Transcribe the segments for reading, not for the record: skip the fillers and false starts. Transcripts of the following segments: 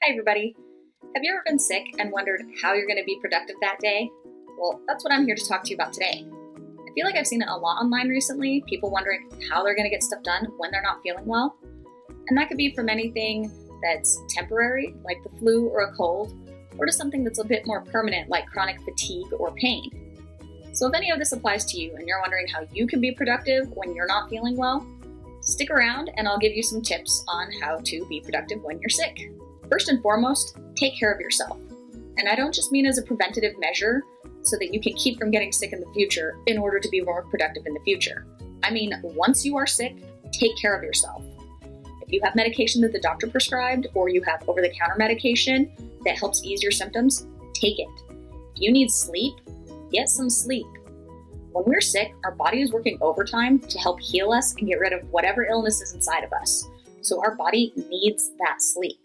Hi everybody. Have you ever been sick and wondered how you're going to be productive that day? Well, that's what I'm here to talk to you about today. I feel like I've seen it a lot online recently, people wondering how they're going to get stuff done when they're not feeling well. And that could be from anything that's temporary, like the flu or a cold, or to something that's a bit more permanent, like chronic fatigue or pain. So if any of this applies to you and you're wondering how you can be productive when you're not feeling well, stick around and I'll give you some tips on how to be productive when you're sick. First and foremost, take care of yourself. And I don't just mean as a preventative measure so that you can keep from getting sick in the future in order to be more productive in the future. I mean, once you are sick, take care of yourself. If you have medication that the doctor prescribed or you have over-the-counter medication that helps ease your symptoms, take it. If you need sleep, get some sleep. When we're sick, our body is working overtime to help heal us and get rid of whatever illness is inside of us. So our body needs that sleep.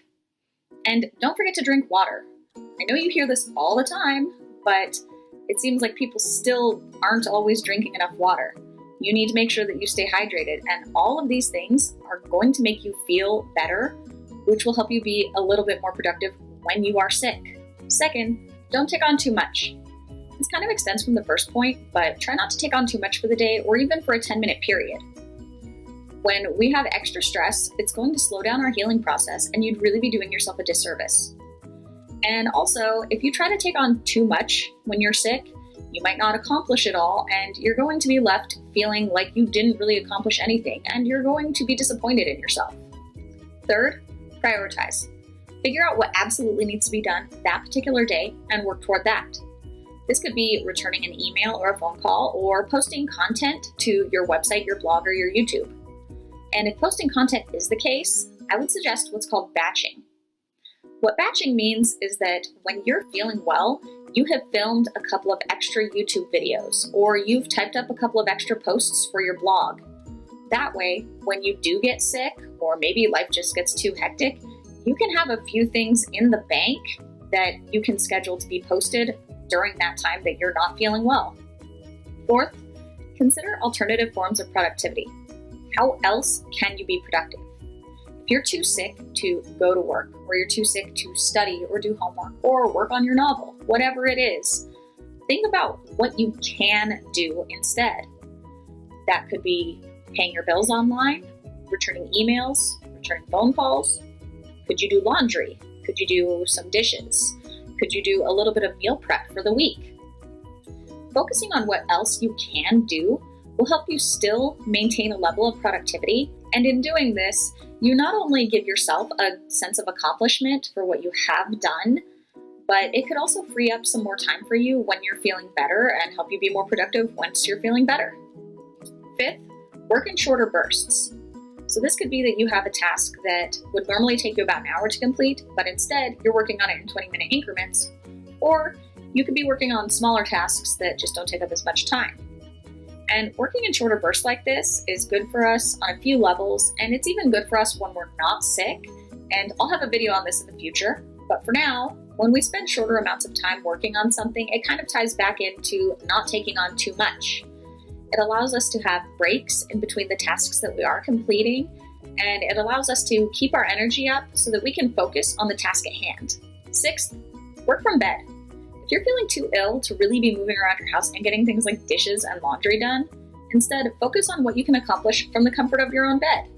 And don't forget to drink water. I know you hear this all the time, but it seems like people still aren't always drinking enough water. You need to make sure that you stay hydrated, and all of these things are going to make you feel better, which will help you be a little bit more productive when you are sick. Second, don't take on too much. This kind of extends from the first point, but try not to take on too much for the day or even for a 10-minute period. When we have extra stress, it's going to slow down our healing process and you'd really be doing yourself a disservice. And also, if you try to take on too much when you're sick, you might not accomplish it all and you're going to be left feeling like you didn't really accomplish anything and you're going to be disappointed in yourself. Third, prioritize. Figure out what absolutely needs to be done that particular day and work toward that. This could be returning an email or a phone call or posting content to your website, your blog, or your YouTube. And if posting content is the case, I would suggest what's called batching. What batching means is that when you're feeling well, you have filmed a couple of extra YouTube videos, or you've typed up a couple of extra posts for your blog. That way, when you do get sick, or maybe life just gets too hectic, you can have a few things in the bank that you can schedule to be posted during that time that you're not feeling well. Fourth, consider alternative forms of productivity. How else can you be productive? If you're too sick to go to work, or you're too sick to study or do homework or work on your novel, whatever it is, think about what you can do instead. That could be paying your bills online, returning emails, returning phone calls. Could you do laundry? Could you do some dishes? Could you do a little bit of meal prep for the week? Focusing on what else you can do will help you still maintain a level of productivity. And in doing this, you not only give yourself a sense of accomplishment for what you have done, but it could also free up some more time for you when you're feeling better and help you be more productive once you're feeling better. Fifth, work in shorter bursts. So this could be that you have a task that would normally take you about an hour to complete, but instead you're working on it in 20-minute increments. Or you could be working on smaller tasks that just don't take up as much time. And working in shorter bursts like this is good for us on a few levels, and it's even good for us when we're not sick. And I'll have a video on this in the future. But for now, when we spend shorter amounts of time working on something, it kind of ties back into not taking on too much. It allows us to have breaks in between the tasks that we are completing, and it allows us to keep our energy up so that we can focus on the task at hand. Sixth, work from bed. If you're feeling too ill to really be moving around your house and getting things like dishes and laundry done, instead focus on what you can accomplish from the comfort of your own bed.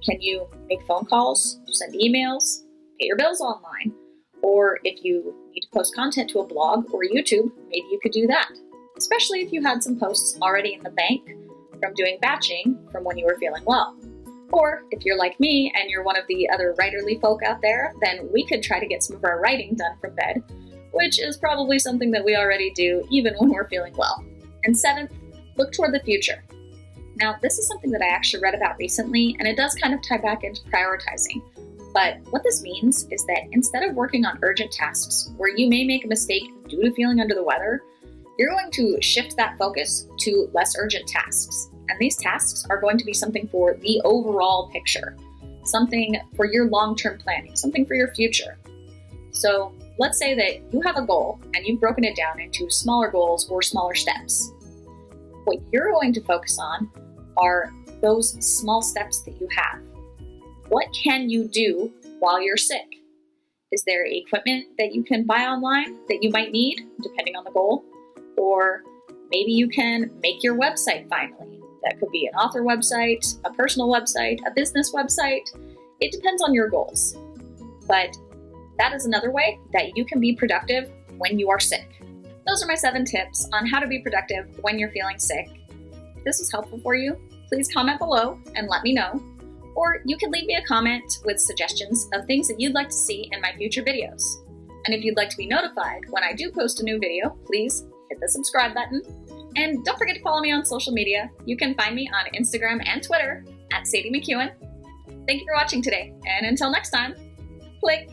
Can you make phone calls, send emails, pay your bills online? Or if you need to post content to a blog or YouTube, maybe you could do that. Especially if you had some posts already in the bank from doing batching from when you were feeling well. Or if you're like me and you're one of the other writerly folk out there, then we could try to get some of our writing done from bed, which is probably something that we already do even when we're feeling well. And seventh, look toward the future. Now, this is something that I actually read about recently, and it does kind of tie back into prioritizing. But what this means is that instead of working on urgent tasks where you may make a mistake due to feeling under the weather, you're going to shift that focus to less urgent tasks. And these tasks are going to be something for the overall picture, something for your long-term planning, something for your future. So let's say that you have a goal and you've broken it down into smaller goals or smaller steps. What you're going to focus on are those small steps that you have. What can you do while you're sick? Is there equipment that you can buy online that you might need, depending on the goal? Or maybe you can make your website finally. That could be an author website, a personal website, a business website. It depends on your goals. But that is another way that you can be productive when you are sick. Those are my 7 tips on how to be productive when you're feeling sick. If this was helpful for you, please comment below and let me know. Or you can leave me a comment with suggestions of things that you'd like to see in my future videos. And if you'd like to be notified when I do post a new video, please hit the subscribe button. And don't forget to follow me on social media. You can find me on Instagram and Twitter at Sadie McEwen. Thank you for watching today, and until next time, click.